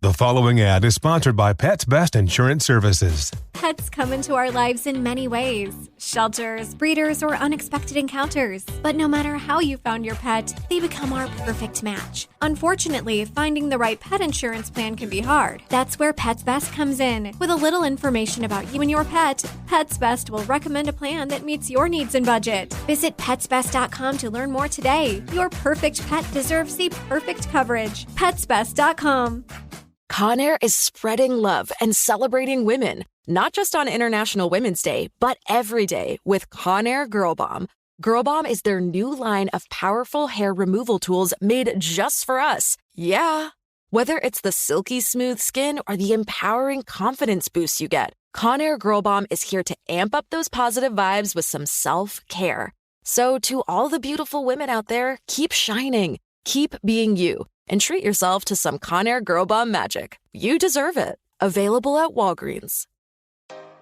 The following ad is sponsored by Pets Best Insurance Services. Pets come into our lives in many ways. Shelters, breeders, or unexpected encounters. But no matter how you found your pet, they become our perfect match. Unfortunately, finding the right pet insurance plan can be hard. That's where Pets Best comes in. With a little information about you and your pet, Pets Best will recommend a plan that meets your needs and budget. Visit petsbest.com to learn more today. Your perfect pet deserves the perfect coverage. Petsbest.com. Conair is spreading love and celebrating women, not just on International Women's Day, but every day with Conair Girl Bomb. Girl Bomb is their new line of powerful hair removal tools made just for us. Yeah. Whether it's the silky smooth skin or the empowering confidence boost you get, Conair Girl Bomb is here to amp up those positive vibes with some self-care. So to all the beautiful women out there, keep shining, keep being you, and treat yourself to some Conair Girl Bomb magic. You deserve it. Available at Walgreens.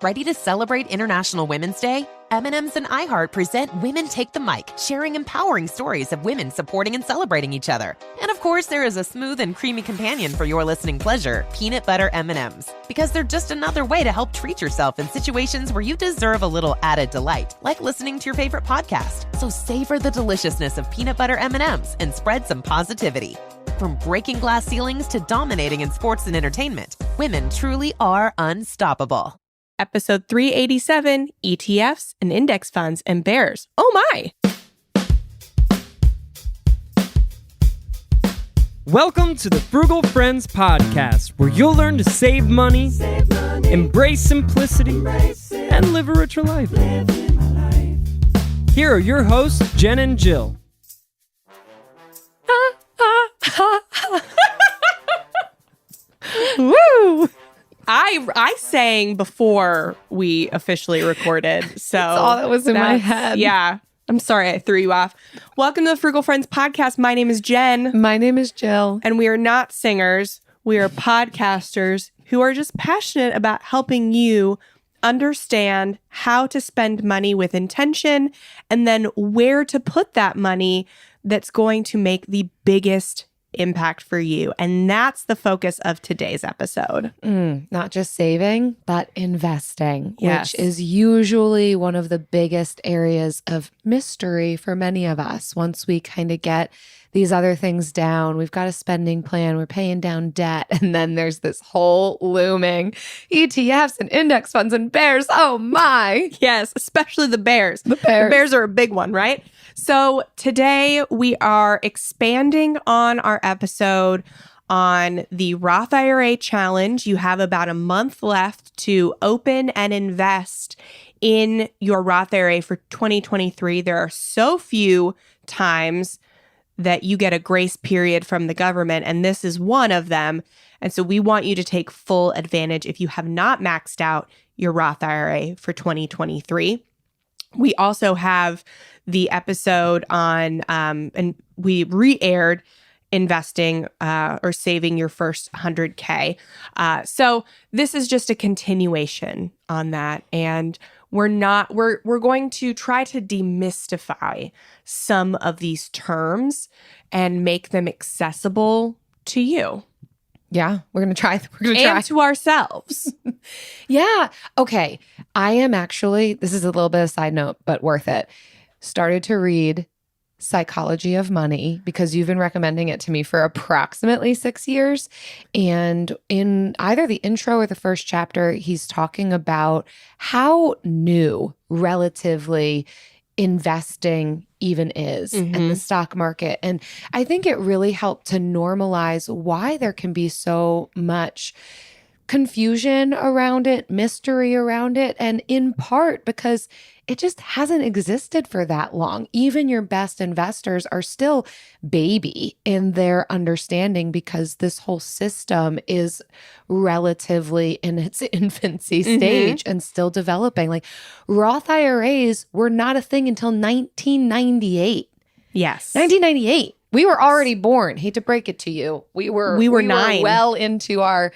Ready to celebrate International Women's Day? M&M's and iHeart present Women Take the Mic, sharing empowering stories of women supporting and celebrating each other. And of course, there is a smooth and creamy companion for your listening pleasure, peanut butter M&M's. Because they're just another way to help treat yourself in situations where you deserve a little added delight, like listening to your favorite podcast. So savor the deliciousness of peanut butter M&M's and spread some positivity. From breaking glass ceilings to dominating in sports and entertainment, women truly are unstoppable. Episode 387, ETFs and index funds and bears. Oh my! Welcome to the Frugal Friends podcast, where you'll learn to save money, embrace simplicity, and live a richer life. Here are your hosts, Jen and Jill. Woo! I sang before we officially recorded, so that's all that was in my head. Yeah, I'm sorry I threw you off. Welcome to the Frugal Friends podcast. My name is Jen. My name is Jill. And we are not singers. We are podcasters who are just passionate about helping you understand how to spend money with intention and then where to put that money that's going to make the biggest impact for you. And that's the focus of today's episode. Not just saving, but investing, Yes. which is usually one of the biggest areas of mystery for many of us. Once we kind of get these other things down, we've got a spending plan, we're paying down debt, and then there's this whole looming ETFs and index funds and bears. Oh my. Yes, especially the bears. The bears. The bears are a big one, right? So today we are expanding on our episode on the Roth IRA challenge. You have about a month left to open and invest in your Roth IRA for 2023. There are so few times that you get a grace period from the government, and this is one of them. And so we want you to take full advantage if you have not maxed out your Roth IRA for 2023. We also have the episode on, and we re-aired investing or saving your first 100K. So this is just a continuation on that. And we're going to try to demystify some of these terms and make them accessible to you. Yeah, we're going to try. And to ourselves. Yeah. Okay. I am actually, this is a little bit of a side note, but worth it. Started to read Psychology of Money because you've been recommending it to me for approximately 6 years. And in either the intro or the first chapter, he's talking about how new relatively investing even is and the stock market. And I think it really helped to normalize why there can be so much confusion around it, mystery around it, and in part because it just hasn't existed for that long. Even your best investors are still baby in their understanding because this whole system is relatively in its infancy stage and still developing. Like Roth IRAs were not a thing until 1998. Yes. 1998. We were already born. Hate to break it to you. We were 9. well into our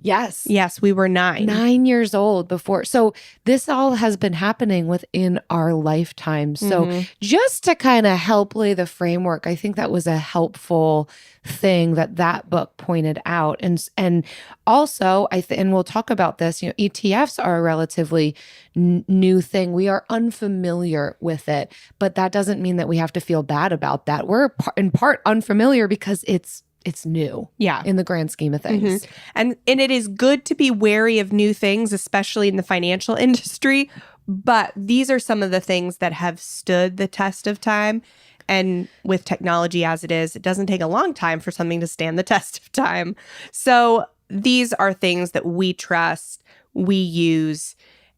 Yes. Yes, we were 9. 9 years old before. So this all has been happening within our lifetime. So just to kind of help lay the framework, I think that was a helpful thing that book pointed out. And also, and we'll talk about this, ETFs are a relatively new thing. We are unfamiliar with it, but that doesn't mean that we have to feel bad about that. We're in part unfamiliar because it's new, in the grand scheme of things. And it is good to be wary of new things, especially in the financial industry. But these are some of the things that have stood the test of time. And with technology as it is, it doesn't take a long time for something to stand the test of time. So these are things that we trust, we use,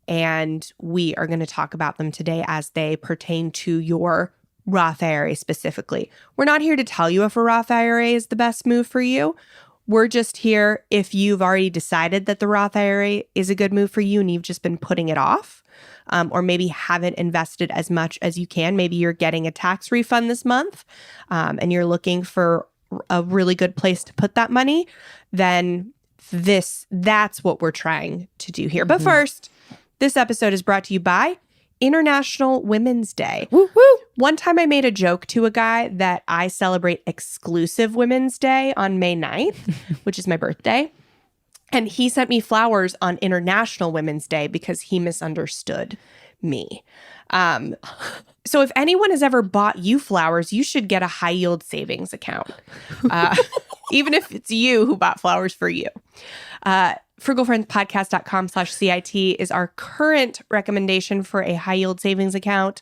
and we are going to talk about them today as they pertain to your Roth IRA specifically. We're not here to tell you if a Roth IRA is the best move for you. We're just here if you've already decided that the Roth IRA is a good move for you and you've just been putting it off, or maybe haven't invested as much as you can. Maybe you're getting a tax refund this month, and you're looking for a really good place to put that money, then that's what we're trying to do here. But first, this episode is brought to you by International Women's Day. Woo woo. One time I made a joke to a guy that I celebrate exclusive Women's Day on May 9th, which is my birthday. And he sent me flowers on International Women's Day because he misunderstood me. So if anyone has ever bought you flowers, you should get a high yield savings account. Even if it's you who bought flowers for you. Frugalfriendspodcast.com/CIT is our current recommendation for a high yield savings account,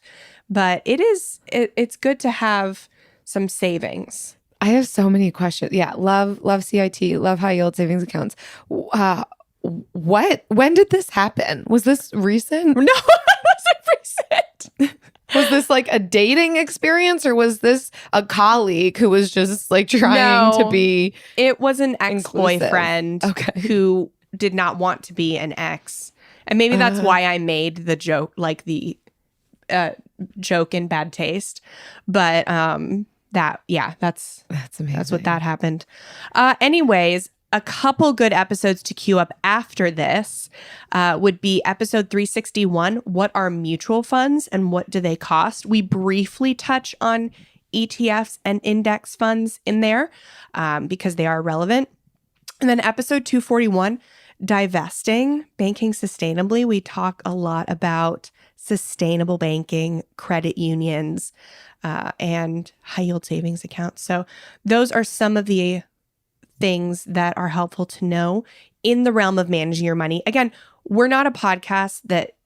but it's good to have some savings. I have so many questions. Yeah, love CIT, love high yield savings accounts. When did this happen? Was this recent? No, it wasn't recent. Was this like a dating experience, or was this a colleague who was just like trying to be? It was an ex-boyfriend who did not want to be an ex. And maybe that's why I made the joke, like the joke in bad taste. But that's amazing. That's what that happened. Anyways, a couple good episodes to queue up after this would be episode 361, What are mutual funds and what do they cost? We briefly touch on ETFs and index funds in there because they are relevant. And then episode 241, Divesting, Banking Sustainably. We talk a lot about sustainable banking, credit unions, and high yield savings accounts. So those are some of the things that are helpful to know in the realm of managing your money. Again, we're not a podcast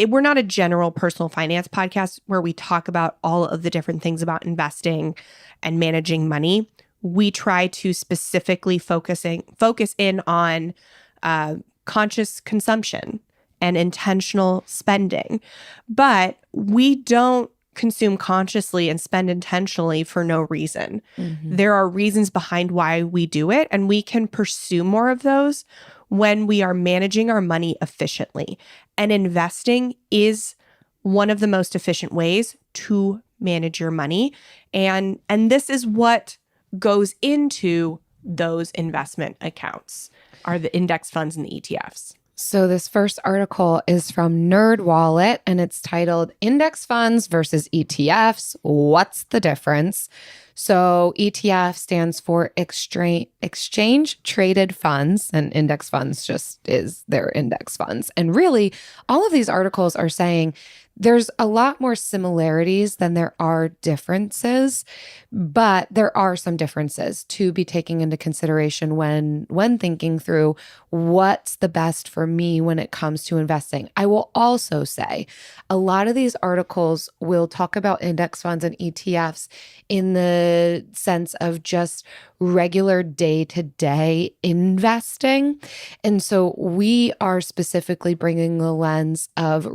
we're not a general personal finance podcast where we talk about all of the different things about investing and managing money. We try to specifically focus in on conscious consumption and intentional spending. But we don't consume consciously and spend intentionally for no reason. There are reasons behind why we do it, and we can pursue more of those when we are managing our money efficiently. And investing is one of the most efficient ways to manage your money. And this is what goes into those investment accounts, are the index funds and the ETFs. So this first article is from NerdWallet, and it's titled Index Funds versus ETFs. What's the difference? So ETF stands for Exchange Traded Funds, and index funds just is their index funds. And really, all of these articles are saying there's a lot more similarities than there are differences, but there are some differences to be taking into consideration when thinking through what's the best for me when it comes to investing. I will also say a lot of these articles will talk about index funds and ETFs in the sense of just regular day-to-day investing. And so we are specifically bringing the lens of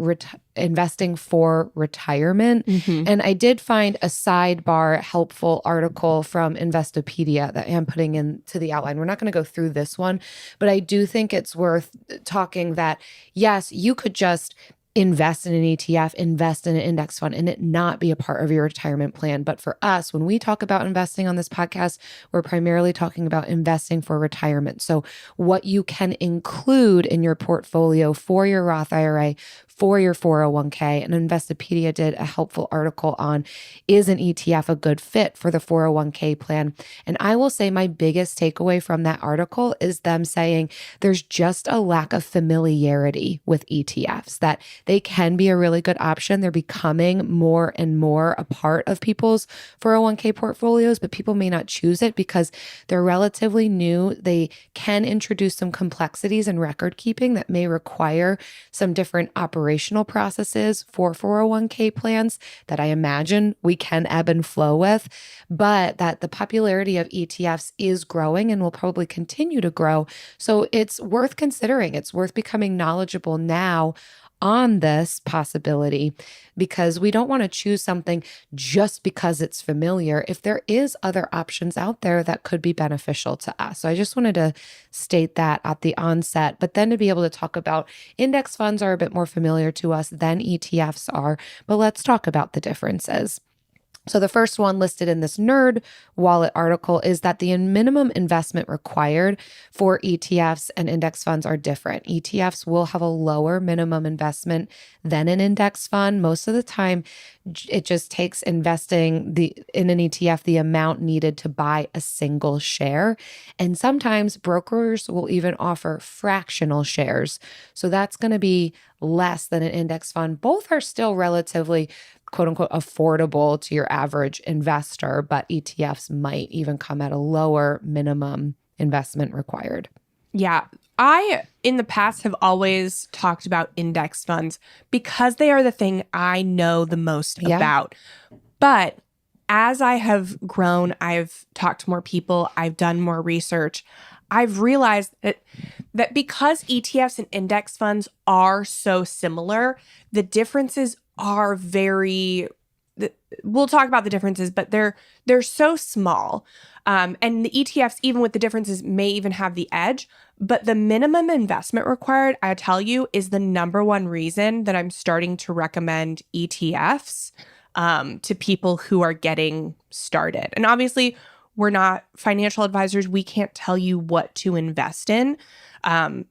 investing for retirement. And I did find a sidebar helpful article from Investopedia that I'm putting into the outline. We're not going to go through this one, but I do think it's worth talking that, yes, you could just invest in an ETF, invest in an index fund, and it not be a part of your retirement plan. But for us, when we talk about investing on this podcast, we're primarily talking about investing for retirement. So what you can include in your portfolio for your Roth IRA, for your 401k, and Investopedia did a helpful article on, is an ETF a good fit for the 401k plan? And I will say my biggest takeaway from that article is them saying there's just a lack of familiarity with ETFs, that they can be a really good option. They're becoming more and more a part of people's 401k portfolios, but people may not choose it because they're relatively new. They can introduce some complexities in record keeping that may require some different operational processes for 401k plans that I imagine we can ebb and flow with, but that the popularity of ETFs is growing and will probably continue to grow. So it's worth considering. It's worth becoming knowledgeable now on this possibility, because we don't want to choose something just because it's familiar if there is other options out there that could be beneficial to us. So I just wanted to state that at the onset, but then to be able to talk about index funds are a bit more familiar to us than ETFs are, but let's talk about the differences. So the first one listed in this Nerd Wallet article is that the minimum investment required for ETFs and index funds are different. ETFs will have a lower minimum investment than an index fund. Most of the time, it just takes investing in an ETF the amount needed to buy a single share. And sometimes brokers will even offer fractional shares. So that's going to be less than an index fund. Both are still relatively quote unquote affordable to your average investor, but ETFs might even come at a lower minimum investment required. Yeah. I, in the past, have always talked about index funds because they are the thing I know the most about. But as I have grown, I've talked to more people, I've done more research, I've realized that because ETFs and index funds are so similar, the differences are we'll talk about the differences, but they're so small. And the ETFs, even with the differences, may even have the edge. But the minimum investment required, I tell you, is the number one reason that I'm starting to recommend ETFs to people who are getting started. And obviously, we're not financial advisors. We can't tell you what to invest in.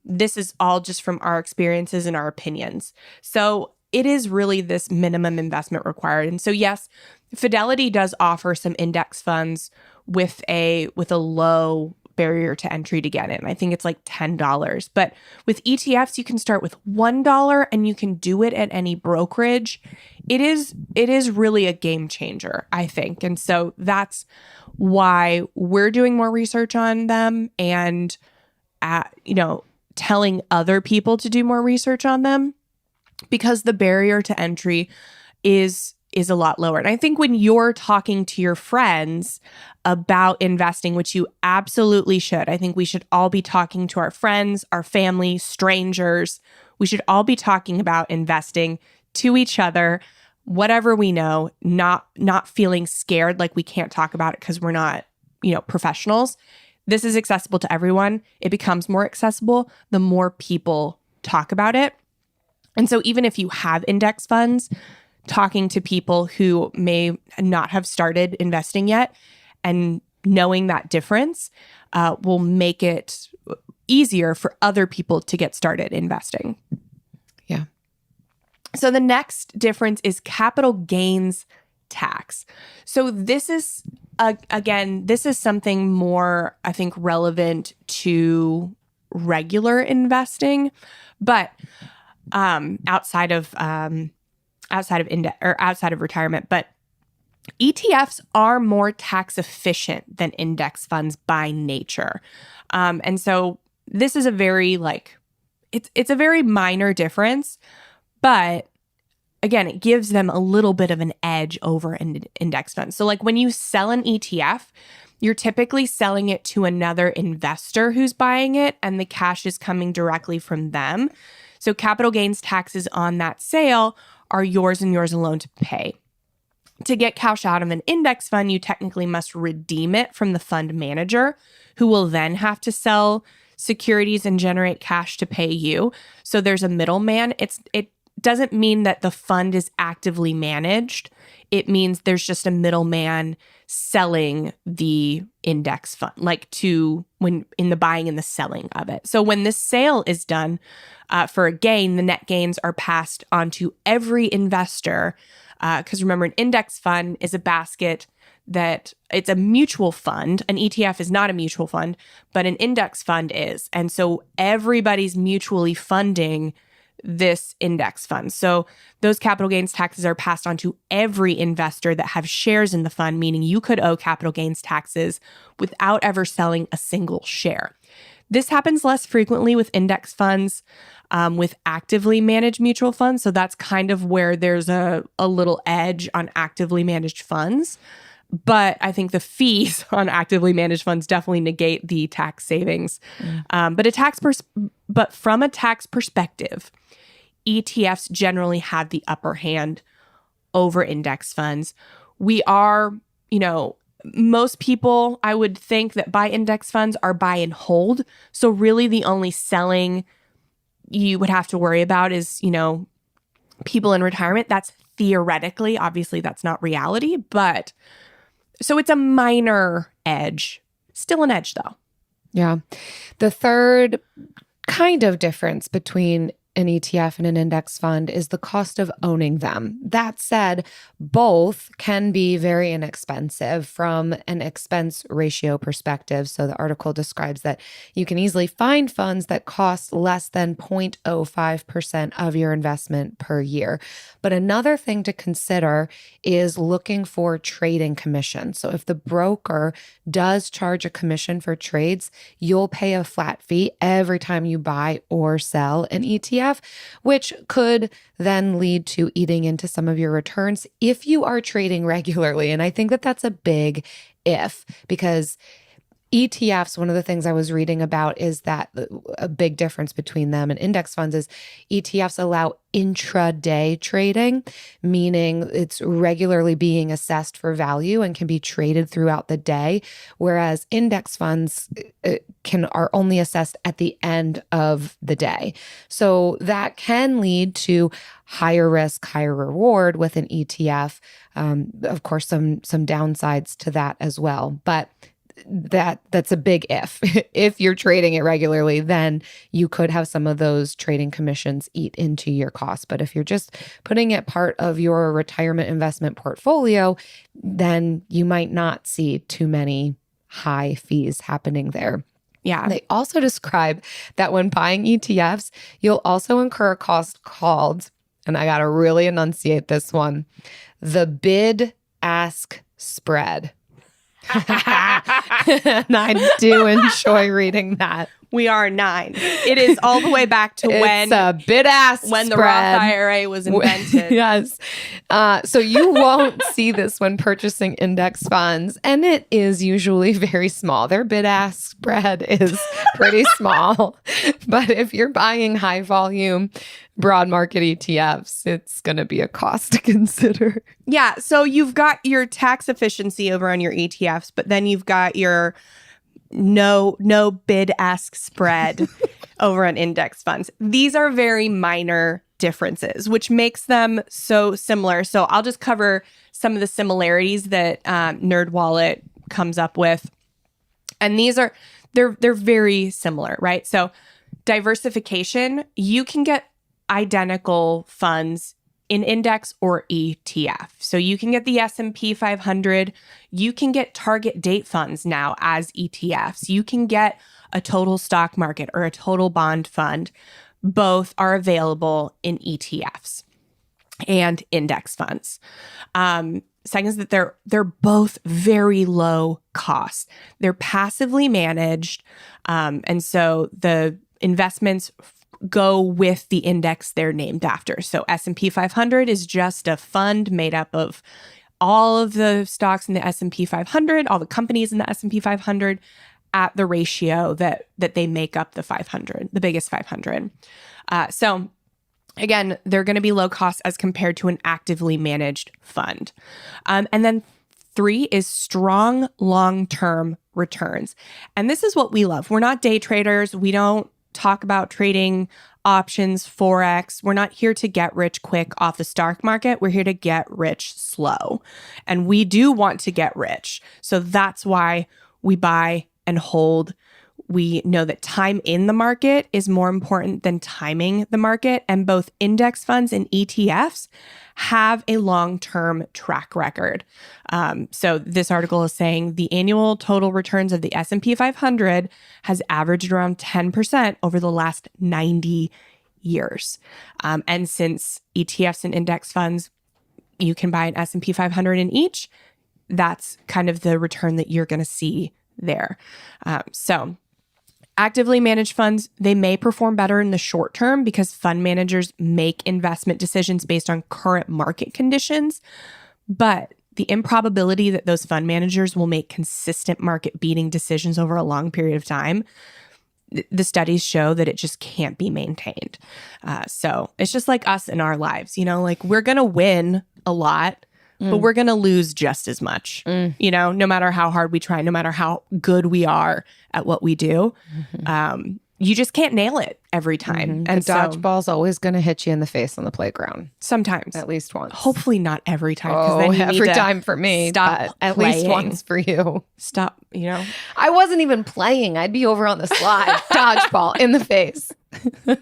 This is all just from our experiences and our opinions. So it is really this minimum investment required. And so yes, Fidelity does offer some index funds with a low barrier to entry to get in. I think it's like $10. But with ETFs, you can start with $1 and you can do it at any brokerage. It is really a game changer, I think. And so that's why we're doing more research on them and telling other people to do more research on them, because the barrier to entry is a lot lower. And I think when you're talking to your friends about investing, which you absolutely should, I think we should all be talking to our friends, our family, strangers. We should all be talking about investing to each other, whatever we know, not feeling scared like we can't talk about it because we're not, professionals. This is accessible to everyone. It becomes more accessible the more people talk about it. And so even if you have index funds, talking to people who may not have started investing yet and knowing that difference will make it easier for other people to get started investing. Yeah. So the next difference is capital gains tax. So this is, this is something more, I think, relevant to regular investing, but outside of retirement, but ETFs are more tax efficient than index funds by nature. And so this is a very it's a very minor difference, but again, it gives them a little bit of an edge over an index fund. So when you sell an ETF, you're typically selling it to another investor who's buying it, and the cash is coming directly from them. So capital gains taxes on that sale are yours and yours alone to pay. To get cash out of an index fund, you technically must redeem it from the fund manager, who will then have to sell securities and generate cash to pay you. So there's a middleman. It doesn't mean that the fund is actively managed. It means there's just a middleman selling the index fund, when in the buying and the selling of it. So when this sale is done for a gain, the net gains are passed on to every investor. Because remember, an index fund is a basket that it's a mutual fund. An ETF is not a mutual fund, but an index fund is. And so everybody's mutually funding this index fund. So those capital gains taxes are passed on to every investor that have shares in the fund, meaning you could owe capital gains taxes without ever selling a single share. This happens less frequently with index funds, with actively managed mutual funds. So that's kind of where there's a little edge on actively managed funds. But I think the fees on actively managed funds definitely negate the tax savings. But from a tax perspective, ETFs generally have the upper hand over index funds. We are, most people, I would think, that buy index funds are buy and hold. So really the only selling you would have to worry about is, people in retirement. That's theoretically, obviously that's not reality, but so it's a minor edge. Still an edge though. Yeah. The third kind of difference between an ETF and an index fund is the cost of owning them. That said, both can be very inexpensive from an expense ratio perspective. So the article describes that you can easily find funds that cost less than 0.05% of your investment per year. But another thing to consider is looking for trading commission. So if the broker does charge a commission for trades, you'll pay a flat fee every time you buy or sell an ETF, which could then lead to eating into some of your returns if you are trading regularly. And I think that that's a big if, because ETFs, one of the things I was reading about is that a big difference between them and index funds is ETFs allow intraday trading, meaning it's regularly being assessed for value and can be traded throughout the day, whereas index funds are only assessed at the end of the day. So that can lead to higher risk, higher reward with an ETF. Of course, some downsides to that as well, but that's a big if. If you're trading it regularly, then you could have some of those trading commissions eat into your costs. But if you're just putting it part of your retirement investment portfolio, then you might not see too many high fees happening there. Yeah. They also describe that when buying ETFs, you'll also incur a cost called, and I got to really enunciate this one, the bid-ask spread. And I do enjoy reading that. We are 9. It is all the way back to It's a bid-ask when spread. the Roth IRA was invented. Yes. So you won't see this when purchasing index funds, and it is usually very small. Their bid-ask spread is pretty small. But if you're buying high volume broad market ETFs, it's going to be a cost to consider. Yeah. So you've got your tax efficiency over on your ETFs, but then you've got your no bid ask spread over on index funds. These are very minor differences, which makes them so similar. So I'll just cover some of the similarities that NerdWallet comes up with. And they're very similar, right? So diversification, you can get identical funds in index or ETF. So you can get the S&P 500. You can get target date funds now as ETFs. You can get a total stock market or a total bond fund. Both are available in ETFs and index funds. Second is that they're both very low cost. They're passively managed. And so the investments go with the index they're named after. So S&P 500 is just a fund made up of all of the stocks in the S&P 500, all the companies in the S&P 500 at the ratio that they make up the 500, the biggest 500. So again, they're going to be low cost as compared to an actively managed fund. And then 3 is strong long-term returns. And this is what we love. We're not day traders. We don't talk about trading options, Forex. We're not here to get rich quick off the stock market. We're here to get rich slow. And we do want to get rich. So that's why we buy and hold. We know that time in the market is more important than timing the market. And both index funds and ETFs have a long-term track record. So this article is saying the annual total returns of the S&P 500 has averaged around 10% over the last 90 years. And since ETFs and index funds, you can buy an S&P 500 in each, that's kind of the return that you're going to see there. So actively managed funds, they may perform better in the short term because fund managers make investment decisions based on current market conditions. But the improbability that those fund managers will make consistent market beating decisions over a long period of time, the studies show that it just can't be maintained. So it's just like us in our lives, like we're going to win a lot, but we're going to lose just as much, no matter how hard we try, no matter how good we are at what we do. You just can't nail it every time. And the dodgeball's always going to hit you in the face on the playground. Sometimes. At least once. Hopefully not every time. Then you every need to time for me. Stop at playing. least once for you. Stop, I wasn't even playing. I'd be over on the slide. Dodgeball in the face. But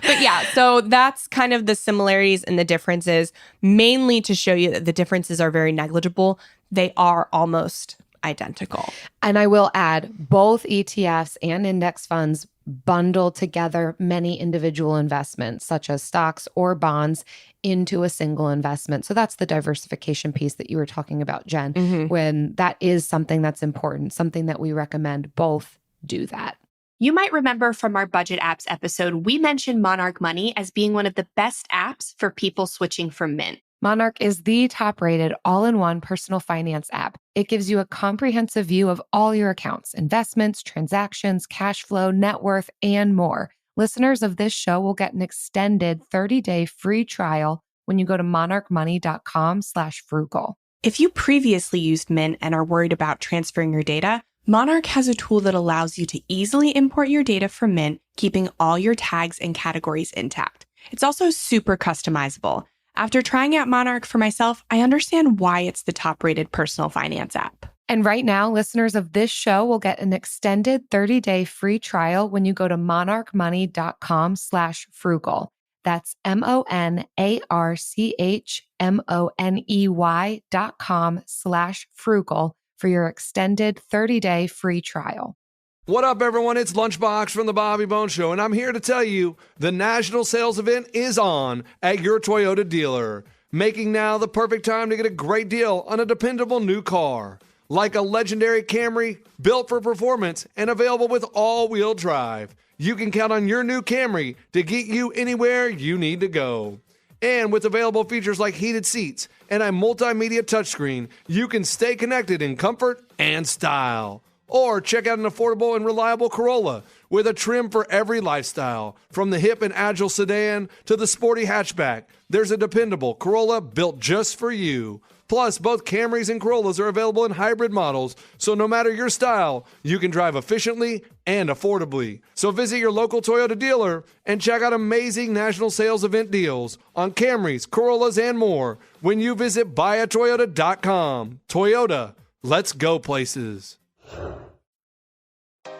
yeah, so that's kind of the similarities and the differences, mainly to show you that the differences are very negligible. They are almost identical. And I will add, both ETFs and index funds bundle together many individual investments, such as stocks or bonds, into a single investment. So that's the diversification piece that you were talking about, Jen, when that is something that's important, something that we recommend both do that. You might remember from our budget apps episode, we mentioned Monarch Money as being one of the best apps for people switching from Mint. Monarch is the top-rated all-in-one personal finance app. It gives you a comprehensive view of all your accounts, investments, transactions, cash flow, net worth, and more. Listeners of this show will get an extended 30-day free trial when you go to monarchmoney.com/frugal. If you previously used Mint and are worried about transferring your data, Monarch has a tool that allows you to easily import your data from Mint, keeping all your tags and categories intact. It's also super customizable. After trying out Monarch for myself, I understand why it's the top-rated personal finance app. And right now, listeners of this show will get an extended 30-day free trial when you go to monarchmoney.com/frugal. That's monarchmoney.com/frugal for your extended 30-day free trial. What up, everyone? It's Lunchbox from the Bobby Bones Show, and I'm here to tell you the national sales event is on at your Toyota dealer, making now the perfect time to get a great deal on a dependable new car, like a legendary Camry built for performance and available with all-wheel drive. You can count on your new Camry to get you anywhere you need to go. And with available features like heated seats and a multimedia touchscreen, you can stay connected in comfort and style. Or check out an affordable and reliable Corolla with a trim for every lifestyle. From the hip and agile sedan to the sporty hatchback, there's a dependable Corolla built just for you. Plus, both Camrys and Corollas are available in hybrid models, so no matter your style, you can drive efficiently and affordably. So visit your local Toyota dealer and check out amazing national sales event deals on Camrys, Corollas, and more when you visit buyatoyota.com. Toyota, let's go places.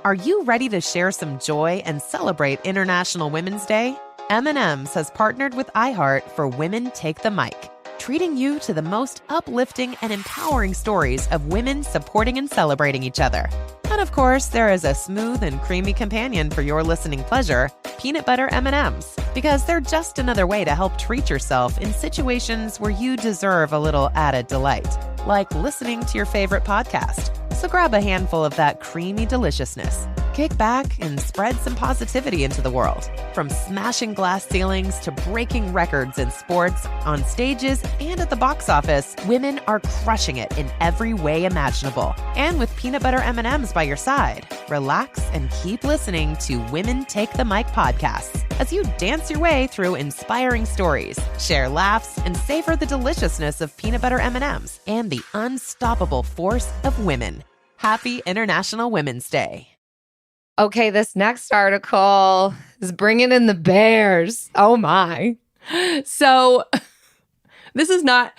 Are you ready to share some joy and celebrate International Women's Day? M&M's has partnered with iHeart for Women Take the Mic, treating you to the most uplifting and empowering stories of women supporting and celebrating each other. And of course, there is a smooth and creamy companion for your listening pleasure, peanut butter M&Ms, because they're just another way to help treat yourself in situations where you deserve a little added delight, like listening to your favorite podcast. So grab a handful of that creamy deliciousness. Kick back and spread some positivity into the world. From smashing glass ceilings to breaking records in sports, on stages, and at the box office, women are crushing it in every way imaginable. And with peanut butter M&Ms by your side, relax and keep listening to Women Take the Mic podcasts as you dance your way through inspiring stories, share laughs, and savor the deliciousness of peanut butter M&Ms and the unstoppable force of women. Happy International Women's Day. Okay, this next article is bringing in the bears. Oh my. So this is not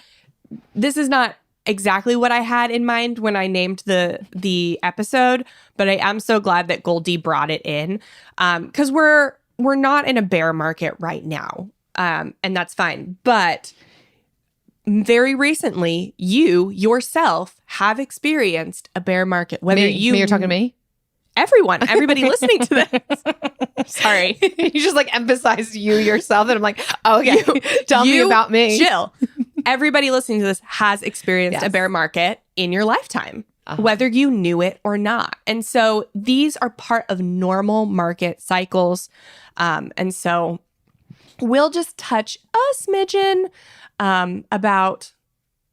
exactly what I had in mind when I named the episode, but I am so glad that Goldie brought it in, because we're not in a bear market right now, and that's fine. But very recently, you yourself have experienced a bear market. Whether you're talking to me? Everybody listening to this. Sorry. You just like emphasized you yourself. And I'm like, okay, tell me about me. Jill. Everybody listening to this has experienced a bear market in your lifetime, whether you knew it or not. And so these are part of normal market cycles. And so we'll just touch a smidgen about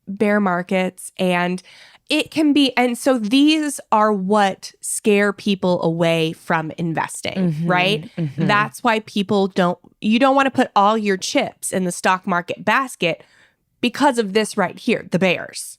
bear markets, and it can be, and so these are what scare people away from investing, right? That's why you don't want to put all your chips in the stock market basket because of this right here, the bears.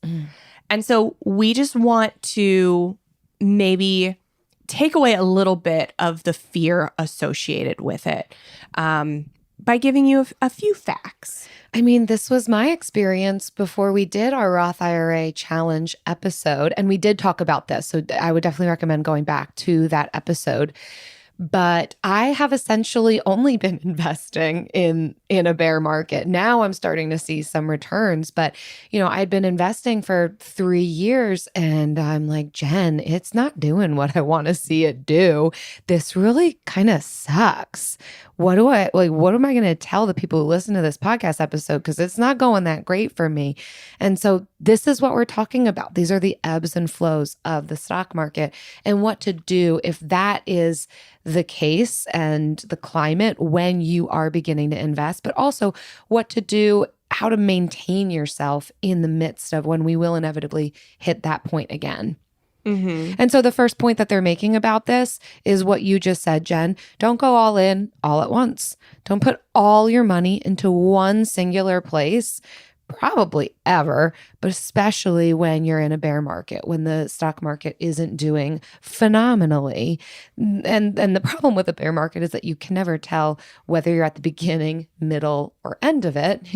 And so we just want to maybe take away a little bit of the fear associated with it by giving you a few facts. I mean, this was my experience before we did our Roth IRA challenge episode. And we did talk about this. So I would definitely recommend going back to that episode. But I have essentially only been investing in a bear market. Now I'm starting to see some returns, but I'd been investing for 3 years and I'm like, Jen, it's not doing what I want to see it do. This really kind of sucks. What am I going to tell the people who listen to this podcast episode? Because it's not going that great for me. And so this is what we're talking about. These are the ebbs and flows of the stock market and what to do if that is the case and the climate when you are beginning to invest, but also what to do, how to maintain yourself in the midst of when we will inevitably hit that point again. And so the first point that they're making about this is what you just said, Jen. Don't go all in all at once. Don't put all your money into one singular place, probably ever, but especially when you're in a bear market, when the stock market isn't doing phenomenally. And the problem with a bear market is that you can never tell whether you're at the beginning, middle, or end of it.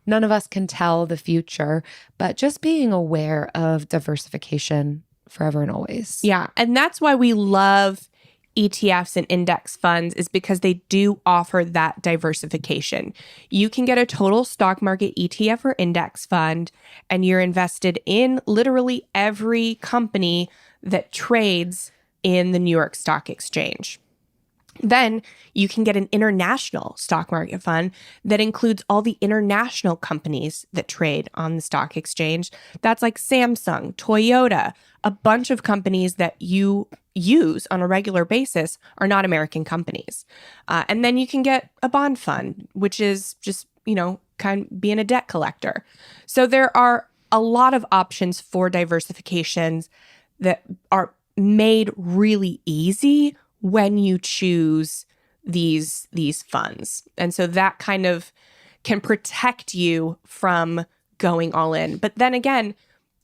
None of us can tell the future, but just being aware of diversification forever and always. Yeah. And that's why we love ETFs and index funds, is because they do offer that diversification. You can get a total stock market ETF or index fund, and you're invested in literally every company that trades in the New York Stock Exchange. Then you can get an international stock market fund that includes all the international companies that trade on the stock exchange. That's like Samsung, Toyota, a bunch of companies that you use on a regular basis are not American companies. And then you can get a bond fund, which is just, kind of being a debt collector. So there are a lot of options for diversifications that are made really easy when you choose these funds. And so that kind of can protect you from going all in. But then again,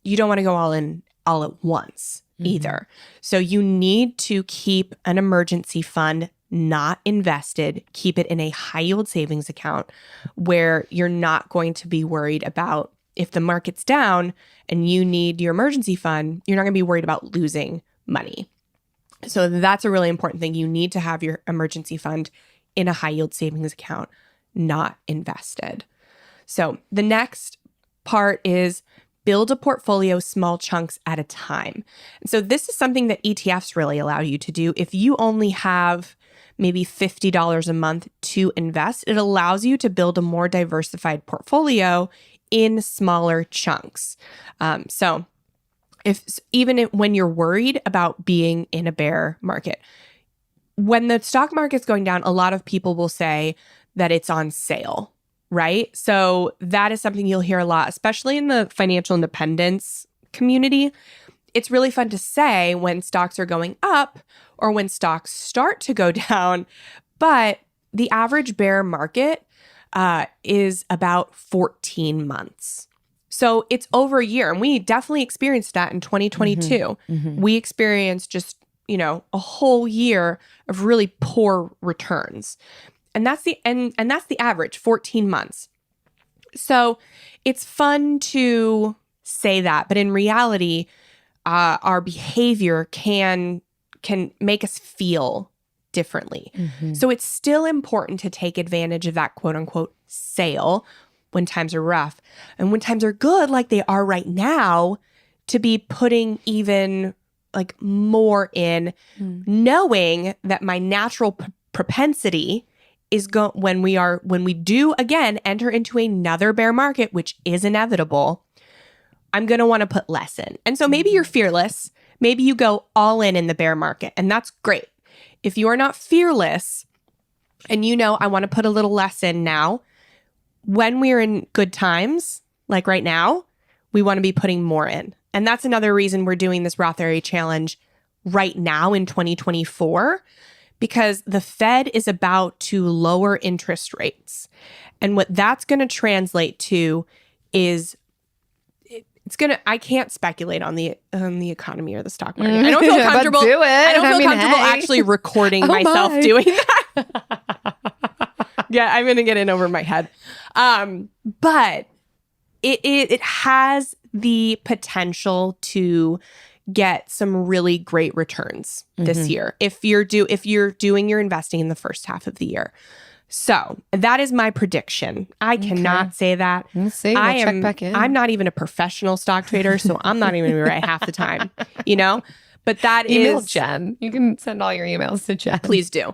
you don't want to go all in all at once either. So you need to keep an emergency fund not invested, keep it in a high yield savings account where you're not going to be worried about if the market's down and you need your emergency fund, you're not going to be worried about losing money. So that's a really important thing. You need to have your emergency fund in a high yield savings account, not invested. So the next part is build a portfolio small chunks at a time. And so this is something that ETFs really allow you to do. If you only have maybe $50 a month to invest, it allows you to build a more diversified portfolio in smaller chunks. So when you're worried about being in a bear market, when the stock market's going down, a lot of people will say that it's on sale, right? So that is something you'll hear a lot, especially in the financial independence community. It's really fun to say when stocks are going up or when stocks start to go down, but the average bear market is about 14 months. So it's over a year, and we definitely experienced that in 2022. We experienced just a whole year of really poor returns. And that's the average, 14 months. So it's fun to say that, but in reality, our behavior can make us feel differently. So it's still important to take advantage of that quote unquote sale when times are rough, and when times are good, like they are right now, to be putting even like more in, knowing that my natural propensity is when we do again enter into another bear market, which is inevitable, I'm going to want to put less in. And so maybe you're fearless. Maybe you go all in the bear market, and that's great. If you are not fearless and I want to put a little less in now, when we're in good times, like right now, we want to be putting more in. And that's another reason we're doing this Roth IRA challenge right now in 2024, because the Fed is about to lower interest rates. And what that's going to translate to is I can't speculate on the economy or the stock market. I don't feel comfortable. Do it. I don't feel comfortable actually recording myself doing that. Yeah, I'm going to get in over my head. But it has the potential to get some really great returns this year if you're doing your investing in the first half of the year. So that is my prediction. I cannot say that. We'll see. We'll check back in. I'm not even a professional stock trader, so I'm not even going to be right half the time, But that Email is Jen. You can send all your emails to Jen. Please do.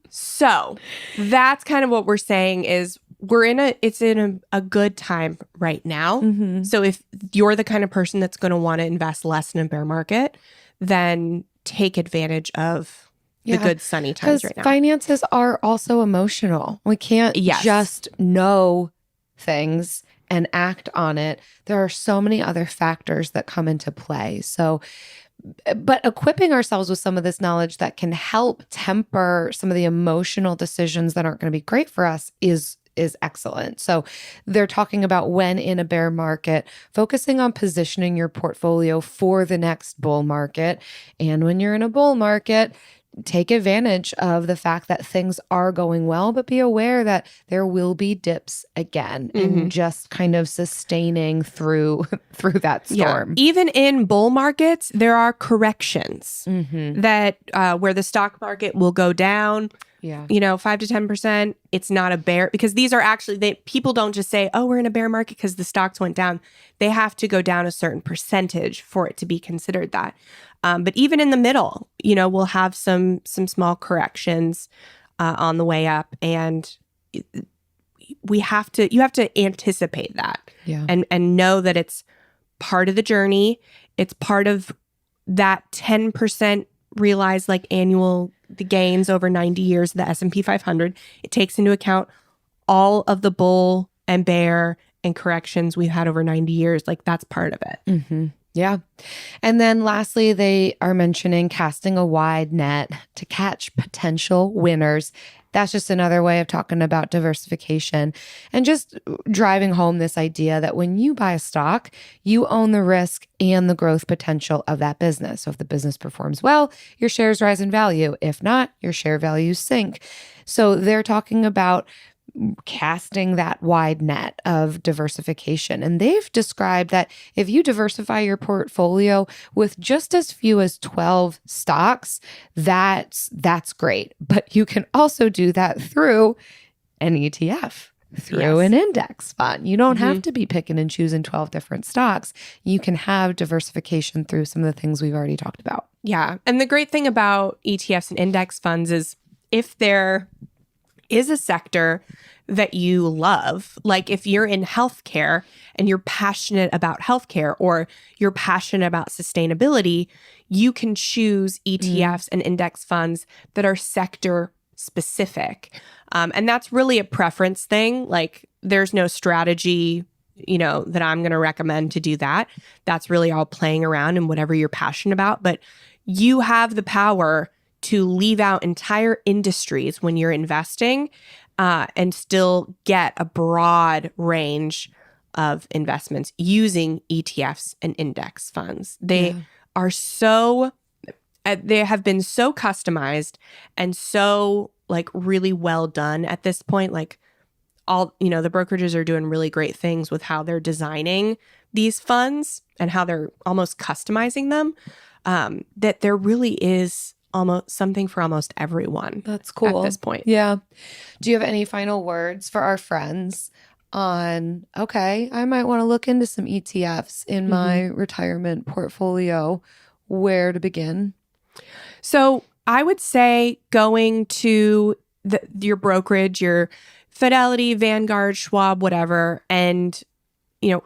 So that's kind of what we're saying is it's in a good time right now. So if you're the kind of person that's going to want to invest less in a bear market, then take advantage of the good sunny times right now. Finances are also emotional. We can't just know things and act on it. There are so many other factors that come into play. So, but equipping ourselves with some of this knowledge that can help temper some of the emotional decisions that aren't going to be great for us is excellent. So they're talking about when in a bear market, focusing on positioning your portfolio for the next bull market. And when you're in a bull market, take advantage of the fact that things are going well, but be aware that there will be dips again and just kind of sustaining through that storm. Yeah. Even in bull markets, there are corrections that where the stock market will go down. 5 to 10%. It's not a bear, because these are actually, people don't just say, oh, we're in a bear market because the stocks went down. They have to go down a certain percentage for it to be considered that. But even in the middle, we'll have some small corrections on the way up, and you have to anticipate that and know that it's part of the journey. It's part of that 10% realized annual the gains over 90 years of the S&P 500. It takes into account all of the bull and bear and corrections we've had over 90 years. That's part of it. Yeah. And then lastly, they are mentioning casting a wide net to catch potential winners. That's just another way of talking about diversification and just driving home this idea that when you buy a stock, you own the risk and the growth potential of that business. So if the business performs well, your shares rise in value. If not, your share values sink. So they're talking about casting that wide net of diversification. And they've described that if you diversify your portfolio with just as few as 12 stocks, that's great. But you can also do that through an ETF, through an index fund. You don't have to be picking and choosing 12 different stocks. You can have diversification through some of the things we've already talked about. Yeah. And the great thing about ETFs and index funds is if there is a sector that you love, like if you're in healthcare and you're passionate about healthcare or you're passionate about sustainability, you can choose ETFs and index funds that are sector specific. And that's really a preference thing. There's no strategy, that I'm going to recommend to do that. That's really all playing around in whatever you're passionate about. But you have the power to leave out entire industries when you're investing and still get a broad range of investments using ETFs and index funds. They are so, they have been so customized and so like really well done at this point. Like all, the brokerages are doing really great things with how they're designing these funds and how they're almost customizing them, that there really is almost something for almost everyone. That's cool. At this point. Yeah. Do you have any final words for our friends on, okay, I might want to look into some ETFs in my retirement portfolio? Where to begin? So I would say going to your brokerage, your Fidelity, Vanguard, Schwab, whatever, and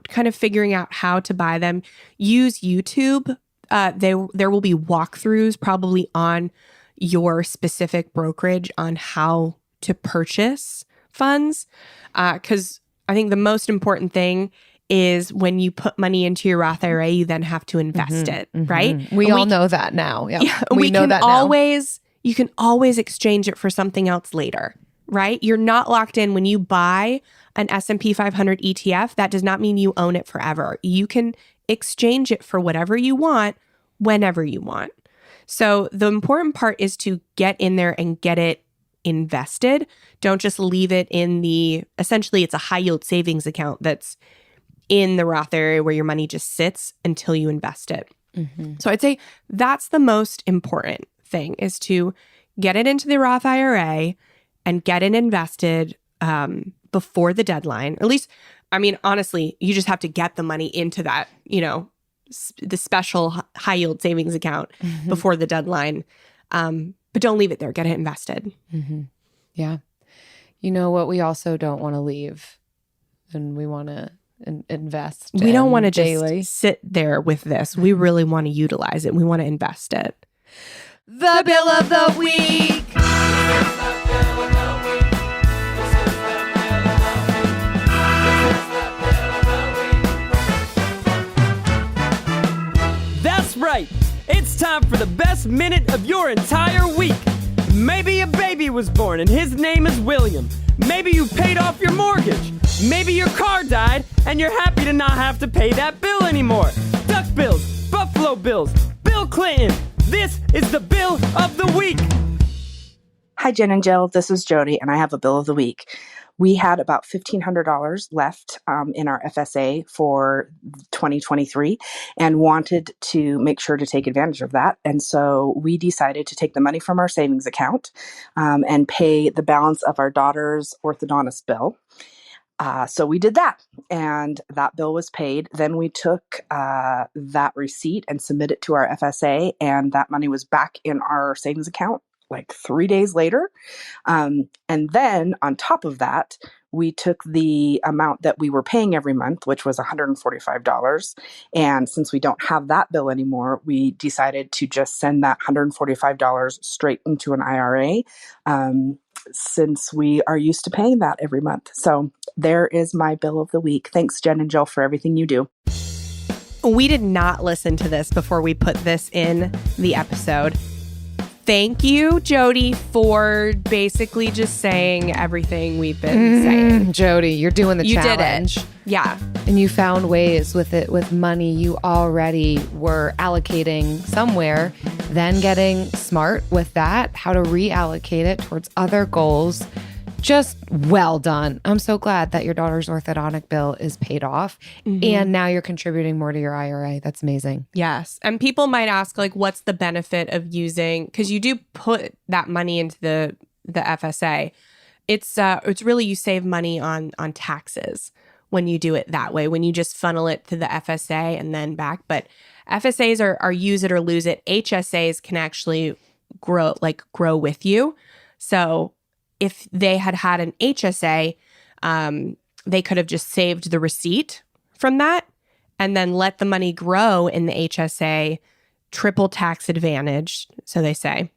kind of figuring out how to buy them. Use YouTube. There will be walkthroughs probably on your specific brokerage on how to purchase funds. Because I think the most important thing is when you put money into your Roth IRA, you then have to invest it, right? We all know that now. Yeah, we know can that now. You can always exchange it for something else later, right? You're not locked in. When you buy an S&P 500 ETF, that does not mean you own it forever. You can exchange it for whatever you want, whenever you want. So the important part is to get in there and get it invested. Don't just leave it in essentially it's a high yield savings account that's in the Roth area where your money just sits until you invest it. So I'd say that's the most important thing, is to get it into the Roth IRA and get it invested before the deadline. At least, honestly, you just have to get the money into that, the special high yield savings account before the deadline. But don't leave it there. Get it invested. Yeah. You know what we also don't want to leave, and we want to invest. We don't want to daily. just sit there with this. We really want to utilize it. We want to invest it. The bill of the week. That's right. It's time for the best minute of your entire week. Maybe a baby was born and his name is William. Maybe you paid off your mortgage. Maybe your car died and you're happy to not have to pay that bill anymore. Duck bills, Buffalo Bills, Bill Clinton. This is the bill of the week. Hi, Jen and Jill. This is Jody, and I have a bill of the week. We had about $1,500 left in our FSA for 2023 and wanted to make sure to take advantage of that. And so we decided to take the money from our savings account and pay the balance of our daughter's orthodontist bill. So we did that, and that bill was paid. Then we took that receipt and submitted it to our FSA, and that money was back in our savings account like 3 days later. And then on top of that, we took the amount that we were paying every month, which was $145. And since we don't have that bill anymore, we decided to just send that $145 straight into an IRA, since we are used to paying that every month. So there is my bill of the week. Thanks, Jen and Jill, for everything you do. We did not listen to this before we put this in the episode. Thank you, Jody, for basically just saying everything we've been saying. Jody, you're doing the challenge. You did it. Yeah. And you found ways with money you already were allocating somewhere, then getting smart with that, how to reallocate it towards other goals. Just well done. I'm so glad that your daughter's orthodontic bill is paid off and now you're contributing more to your IRA. That's amazing. Yes. And people might ask, like, what's the benefit of using, because you do put that money into the FSA. It's really, you save money on taxes when you do it that way, when you just funnel it to the FSA and then back. But FSAs are use it or lose it. HSAs can actually grow with you. So if they had an HSA, they could have just saved the receipt from that and then let the money grow in the HSA, triple tax advantage, so they say.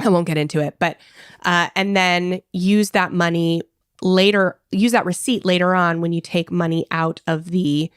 I won't get into it, but and then use that money later, use that receipt later on when you take money out of the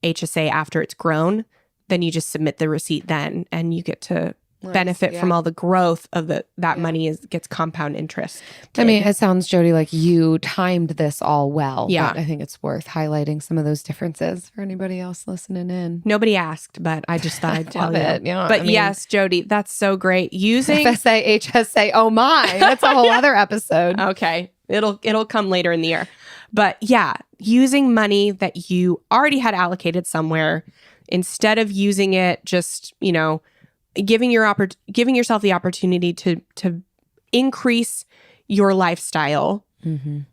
HSA after it's grown. Then you just submit the receipt then, and you get to benefit from all the growth of that money gets compound interest. I mean, it sounds, Jody, like you timed this all well. Yeah. But I think it's worth highlighting some of those differences for anybody else listening in. Nobody asked, but I just thought I'd tell you. Yeah, But yes, Jody, that's so great. Using FSA, HSA, oh my, that's a whole other episode. Okay. It'll come later in the year. But yeah, using money that you already had allocated somewhere, instead of using it just, giving yourself the opportunity to increase your lifestyle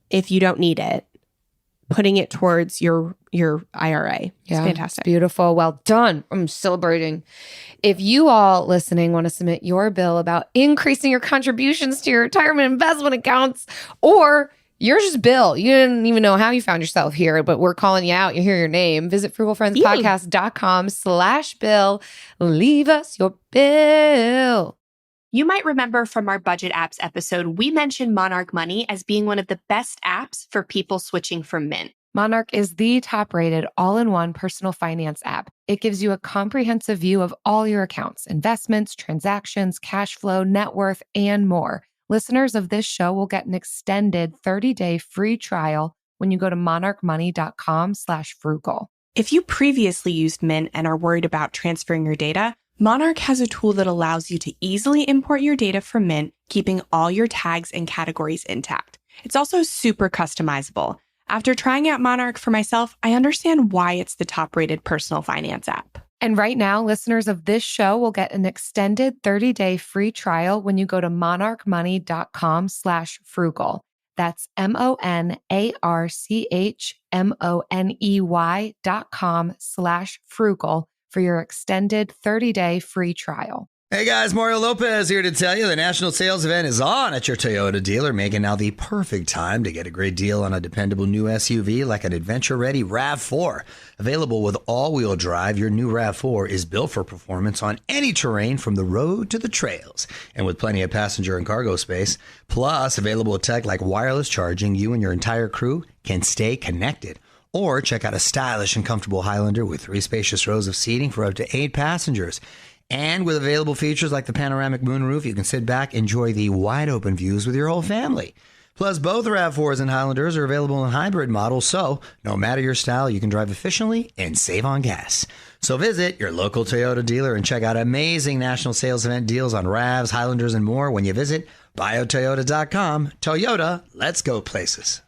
if you don't need it, putting it towards your IRA. It's fantastic. It's beautiful. Well done. I'm celebrating. If you all listening want to submit your bill about increasing your contributions to your retirement investment accounts, or you're just Bill, you didn't even know how you found yourself here, but we're calling you out. You hear your name. Visit frugalfriendspodcast.com/bill. Leave us your bill. You might remember from our budget apps episode, we mentioned Monarch Money as being one of the best apps for people switching from Mint. Monarch is the top-rated all-in-one personal finance app. It gives you a comprehensive view of all your accounts, investments, transactions, cash flow, net worth, and more. Listeners of this show will get an extended 30-day free trial when you go to monarchmoney.com/frugal. If you previously used Mint and are worried about transferring your data, Monarch has a tool that allows you to easily import your data from Mint, keeping all your tags and categories intact. It's also super customizable. After trying out Monarch for myself, I understand why it's the top-rated personal finance app. And right now, listeners of this show will get an extended 30-day free trial when you go to monarchmoney.com/frugal. That's monarchmoney.com/frugal for your extended 30-day free trial. Hey guys, Mario Lopez here to tell you the national sales event is on at your Toyota dealer, making now the perfect time to get a great deal on a dependable new SUV like an adventure-ready RAV4. Available with all-wheel drive, your new RAV4 is built for performance on any terrain from the road to the trails. And with plenty of passenger and cargo space, plus available with tech like wireless charging, you and your entire crew can stay connected. Or check out a stylish and comfortable Highlander with 3 spacious rows of seating for up to 8 passengers. And with available features like the panoramic moonroof, you can sit back, enjoy the wide open views with your whole family. Plus, both RAV4s and Highlanders are available in hybrid models, so no matter your style, you can drive efficiently and save on gas. So visit your local Toyota dealer and check out amazing national sales event deals on RAVs, Highlanders, and more when you visit biotoyota.com. Toyota, let's go places.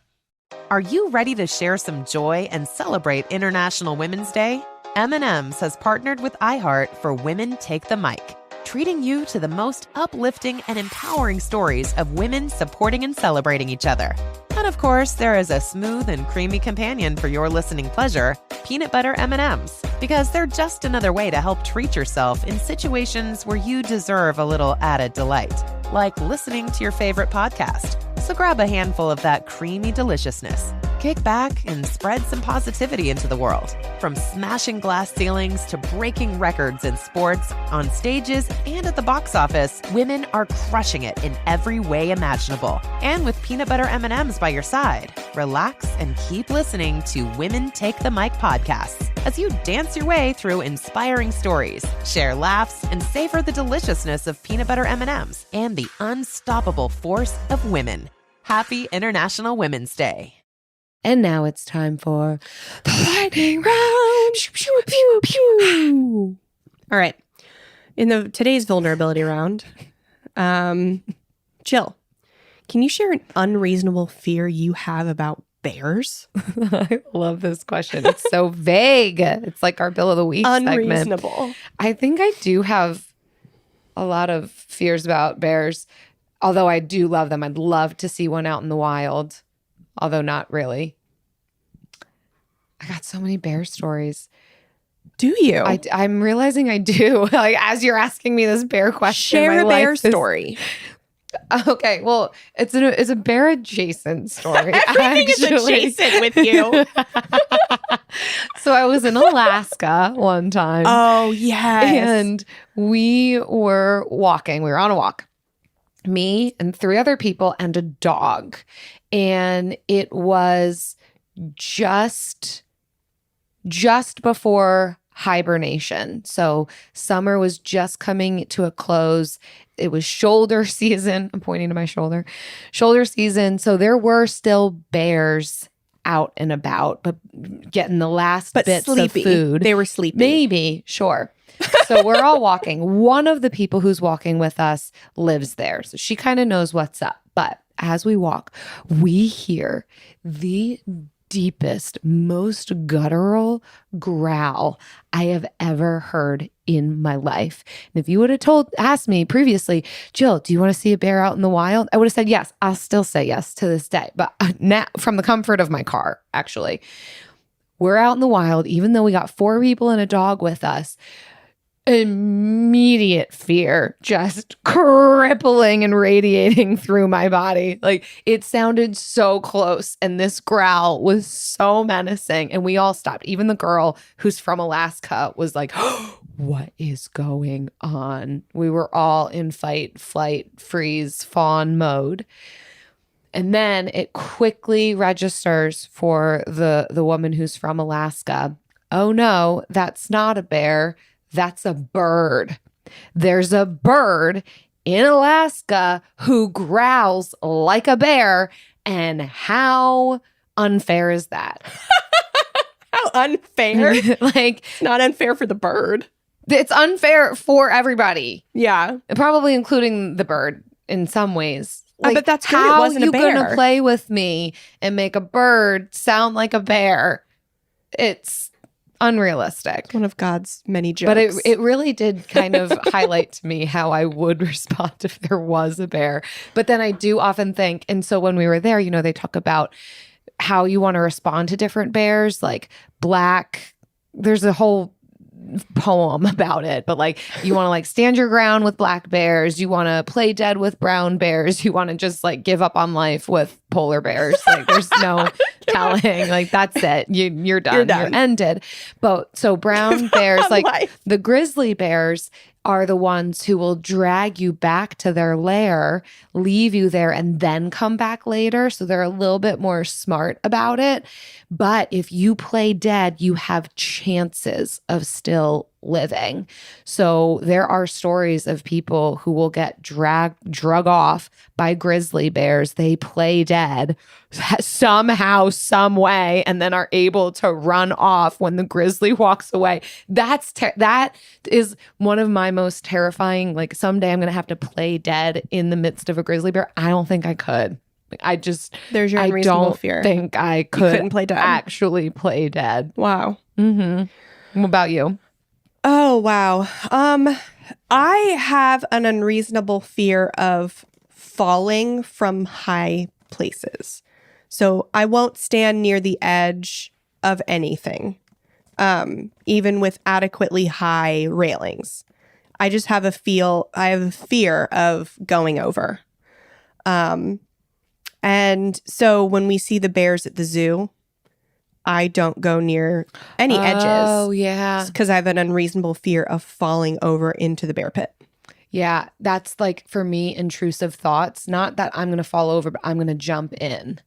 Are you ready to share some joy and celebrate International Women's Day? M&M's has partnered with iHeart for Women Take the Mic, treating you to the most uplifting and empowering stories of women supporting and celebrating each other. And of course, there is a smooth and creamy companion for your listening pleasure, peanut butter M&M's, because they're just another way to help treat yourself in situations where you deserve a little added delight, like listening to your favorite podcast. So grab a handful of that creamy deliciousness. Kick back and spread some positivity into the world. From smashing glass ceilings to breaking records in sports, on stages, and at the box office, women are crushing it in every way imaginable. And with peanut butter M&M's by your side, relax and keep listening to Women Take the Mic podcasts as you dance your way through inspiring stories, share laughs, and savor the deliciousness of peanut butter M&M's and the unstoppable force of women. Happy International Women's Day. And now it's time for the lightning round. Pew, pew, pew, pew. All right. In today's vulnerability round, Jill, can you share an unreasonable fear you have about bears? I love this question. It's so vague. It's like our Bill of the Week Unreasonable. segment. I think I do have a lot of fears about bears, although I do love them. I'd love to see one out in the wild, although not really. I got so many bear stories. Do you? I'm realizing I do. Like, as you're asking me this bear question, share a bear story. story. Okay, well, it's a bear adjacent story. Everything is adjacent with you. So I was in Alaska one time. Oh, yes. And we were walking. We were on a walk. Me and 3 other people and a dog. And it was just before hibernation. So summer was just coming to a close. It was shoulder season. I'm pointing to my shoulder. Shoulder season. So there were still bears out and about, but getting the last bits sleepy. of food. They were sleepy. Maybe, sure. So we're all walking. One of the people who's walking with us lives there. So she kind of knows what's up. But as we walk, we hear the deepest, most guttural growl I have ever heard in my life. And if you would have asked me previously, Jill, do you want to see a bear out in the wild? I would have said yes. I'll still say yes to this day. But now, from the comfort of my car, actually, we're out in the wild, even though we got 4 people and a dog with us. Immediate fear just crippling and radiating through my body. Like, it sounded so close, and this growl was so menacing, and we all stopped. Even the girl who's from Alaska was like, oh, what is going on? We were all in fight, flight, freeze, fawn mode. And then it quickly registers for the woman who's from Alaska. Oh no, that's not a bear. That's a bird. There's a bird in Alaska who growls like a bear. And how unfair is that? How unfair? Like, it's not unfair for the bird. It's unfair for everybody. Yeah. Probably including the bird in some ways. Like, but that's good. How It wasn't a bear. you gonna play with me and make a bird sound like a bear? It's unrealistic. One of God's many jokes. But it really did kind of highlight to me how I would respond if there was a bear. But then I do often think, and so when we were there, you know, they talk about how you want to respond to different bears, like black. There's a whole poem about it, but like, you want to like stand your ground with black bears, you want to play dead with brown bears, you want to just like give up on life with polar bears. Like, there's no telling, like, that's it, you're done. You're ended. But so brown bears, like life. The grizzly bears are the ones who will drag you back to their lair, leave you there, and then come back later. So they're a little bit more smart about it. But if you play dead, you have chances of still living. So there are stories of people who will get drug off by grizzly bears. They play dead somehow, some way, and then are able to run off when the grizzly walks away. That is one of my most terrifying. Like, someday I'm going to have to play dead in the midst of a grizzly bear. I don't think I could. There's your unreasonable fear. I don't think I couldn't play dead. Actually play dead. Wow. Mm-hmm. What about you? Oh, wow. I have an unreasonable fear of falling from high places. So I won't stand near the edge of anything, even with adequately high railings. I just have a fear of going over. And so when we see the bears at the zoo, I don't go near any edges. Oh, yeah. Because I have an unreasonable fear of falling over into the bear pit. Yeah, that's like, for me, intrusive thoughts. Not that I'm going to fall over, but I'm going to jump in.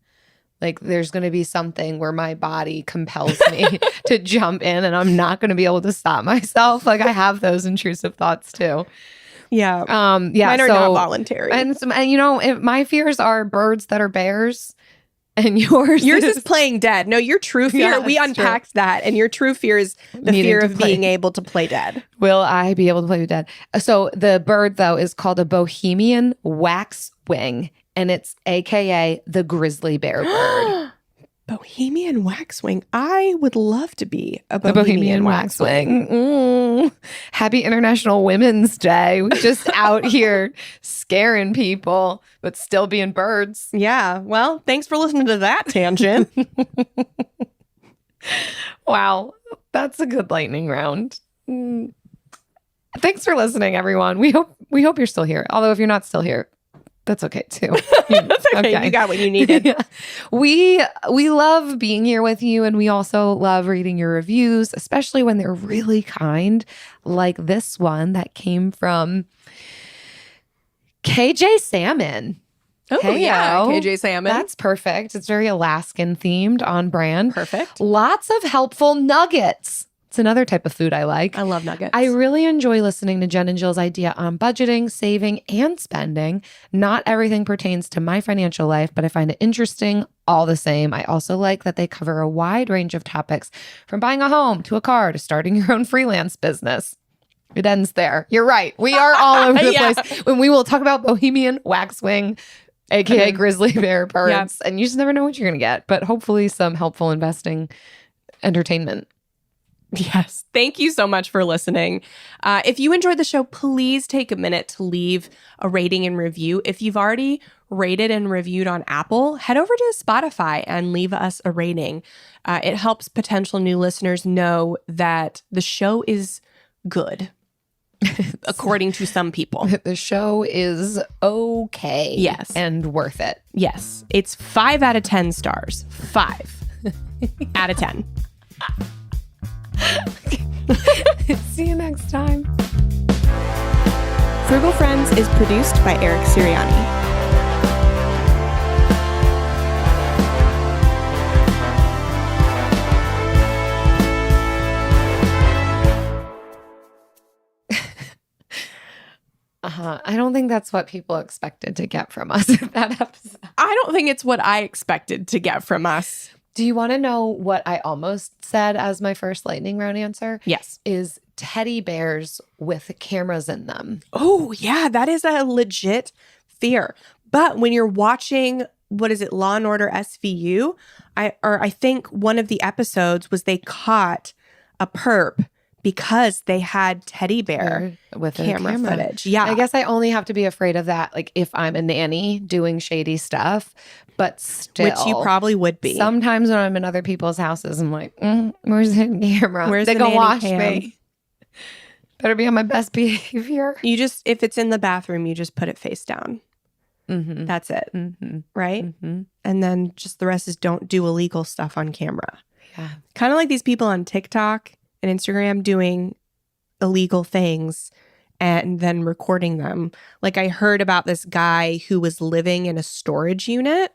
Like, there's going to be something where my body compels me to jump in, and I'm not going to be able to stop myself. Like, I have those intrusive thoughts too. Yeah. Yeah. Mine are not voluntary. And you know, my fears are birds that are bears. And yours is playing dead. No, your true fear, we unpacked that. And your true fear is the fear of being able to play dead. Will I be able to play dead? So the bird, though, is called a Bohemian waxwing. And it's AKA the grizzly bear bird. Bohemian waxwing. I would love to be a Bohemian waxwing. Happy International Women's Day. We're just out here scaring people, but still being birds. Yeah. Well, thanks for listening to that tangent. Wow. That's a good lightning round. Thanks for listening, everyone. We hope you're still here. Although if you're not still here, that's okay too. That's okay. You got what you needed. Yeah. We love being here with you, and we also love reading your reviews, especially when they're really kind, like this one that came from KJ Salmon. Oh, yeah. KJ Salmon. That's perfect. It's very Alaskan themed, on brand. Perfect. Lots of helpful nuggets. It's another type of food I like. I love nuggets. I really enjoy listening to Jen and Jill's idea on budgeting, saving, and spending. Not everything pertains to my financial life, but I find it interesting all the same. I also like that they cover a wide range of topics, from buying a home to a car to starting your own freelance business. It ends there. You're right. We are all over the place. When we will talk about Bohemian Waxwing, aka grizzly bear birds, and you just never know what you're going to get, but hopefully some helpful investing entertainment. Yes. Thank you so much for listening. If you enjoyed the show, please take a minute to leave a rating and review. If you've already rated and reviewed on Apple, head over to Spotify and leave us a rating. It helps potential new listeners know that the show is good, according to some people. The show is okay. Yes. And worth it. Yes. It's 5 out of 10 stars. 5 out of 10. See you next time. Frugal Friends is produced by Eric Sirianni. I don't think that's what people expected to get from us in that episode. I don't think it's what I expected to get from us. Do you want to know what I almost said as my first lightning round answer? Yes. Is teddy bears with cameras in them. Oh, yeah, that is a legit fear. But when you're watching, what is it, Law and Order SVU? I think one of the episodes was they caught a perp because they had teddy bear with camera footage. Yeah. I guess I only have to be afraid of that, like if I'm a nanny doing shady stuff, but still. Which you probably would be. Sometimes when I'm in other people's houses, I'm like, where's the camera? Where's they the gonna nanny watch cam? me. Better be on my best behavior. You just, if it's in the bathroom, you just put it face down. Mm-hmm. That's it. Mm-hmm. Right? Mm-hmm. And then just the rest is don't do illegal stuff on camera. Yeah. Kind of like these people on TikTok and Instagram doing illegal things and then recording them. Like I heard about this guy who was living in a storage unit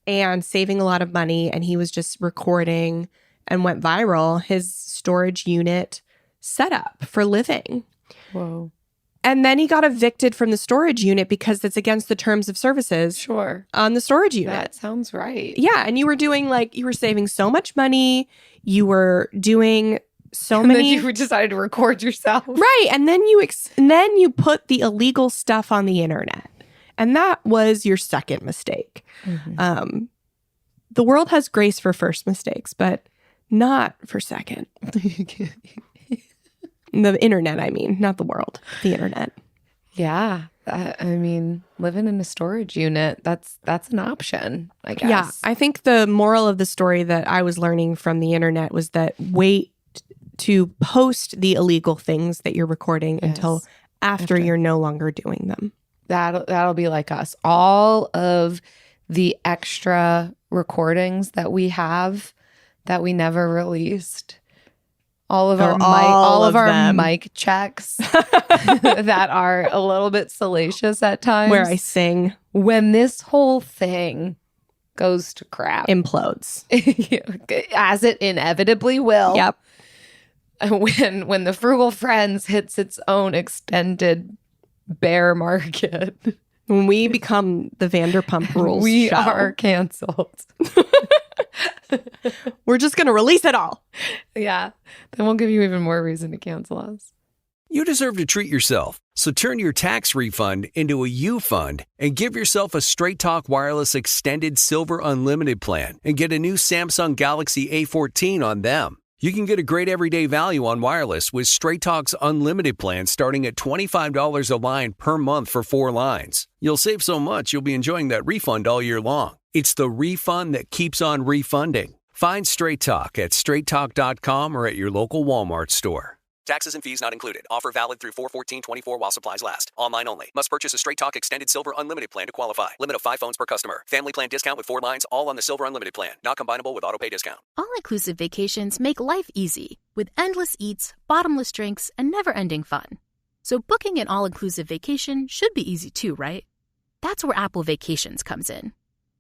and saving a lot of money, and he was just recording and went viral his storage unit setup for living. Whoa. And then he got evicted from the storage unit because it's against the terms of services. Sure. On the storage unit. That sounds right. Yeah. And you were doing you were saving so much money. You were doing so And many. then you decided to record yourself. Right. And then you put the illegal stuff on the internet. And that was your second mistake. Mm-hmm. The world has grace for first mistakes, but not for second. The internet, I mean, not the world, the internet. Yeah. I mean, living in a storage unit, that's an option, I guess. Yeah. I think the moral of the story that I was learning from the internet was that wait to post the illegal things that you're recording until after you're no longer doing them. That'll be like us. All of the extra recordings that we have that we never released. All of our mic checks that are a little bit salacious at times. Where I sing. When this whole thing goes to crap. Implodes. As it inevitably will. Yep. When the Frugal Friends hits its own extended bear market. When we become the Vanderpump Rules we show. are canceled. We're just going to release it all. Yeah. Then we'll give you even more reason to cancel us. You deserve to treat yourself. So turn your tax refund into a U fund and give yourself a Straight Talk Wireless Extended Silver Unlimited plan and get a new Samsung Galaxy A14 on them. You can get a great everyday value on wireless with Straight Talk's unlimited plan starting at $25 a line per month for 4 lines. You'll save so much you'll be enjoying that refund all year long. It's the refund that keeps on refunding. Find Straight Talk at straighttalk.com or at your local Walmart store. Taxes and fees not included. Offer valid through 4/14/24 while supplies last. Online only. Must purchase a Straight Talk Extended Silver Unlimited plan to qualify. Limit of 5 phones per customer. Family plan discount with 4 lines, all on the Silver Unlimited plan. Not combinable with autopay discount. All-inclusive vacations make life easy with endless eats, bottomless drinks, and never-ending fun. So booking an all-inclusive vacation should be easy too, right? That's where Apple Vacations comes in.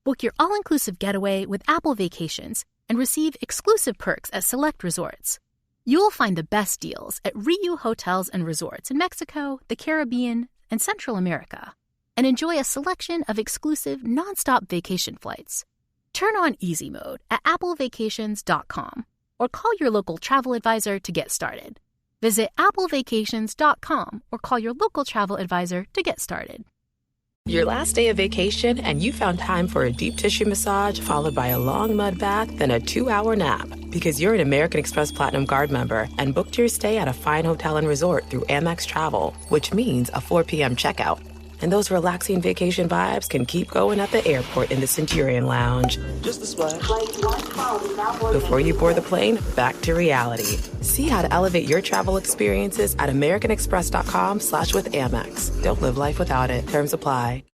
Book your all-inclusive getaway with Apple Vacations and receive exclusive perks at select resorts. You'll find the best deals at Riu Hotels and Resorts in Mexico, the Caribbean, and Central America, and enjoy a selection of exclusive nonstop vacation flights. Turn on easy mode at applevacations.com or call your local travel advisor to get started. Visit applevacations.com or call your local travel advisor to get started. Your last day of vacation and you found time for a deep tissue massage followed by a long mud bath, then a 2-hour nap. Because you're an American Express Platinum Card member and booked your stay at a fine hotel and resort through Amex Travel, which means a 4 p.m. checkout. And those relaxing vacation vibes can keep going at the airport in the Centurion Lounge. Just a splash. Before you board the plane, back to reality. See how to elevate your travel experiences at americanexpress.com/withAmex. Don't live life without it. Terms apply.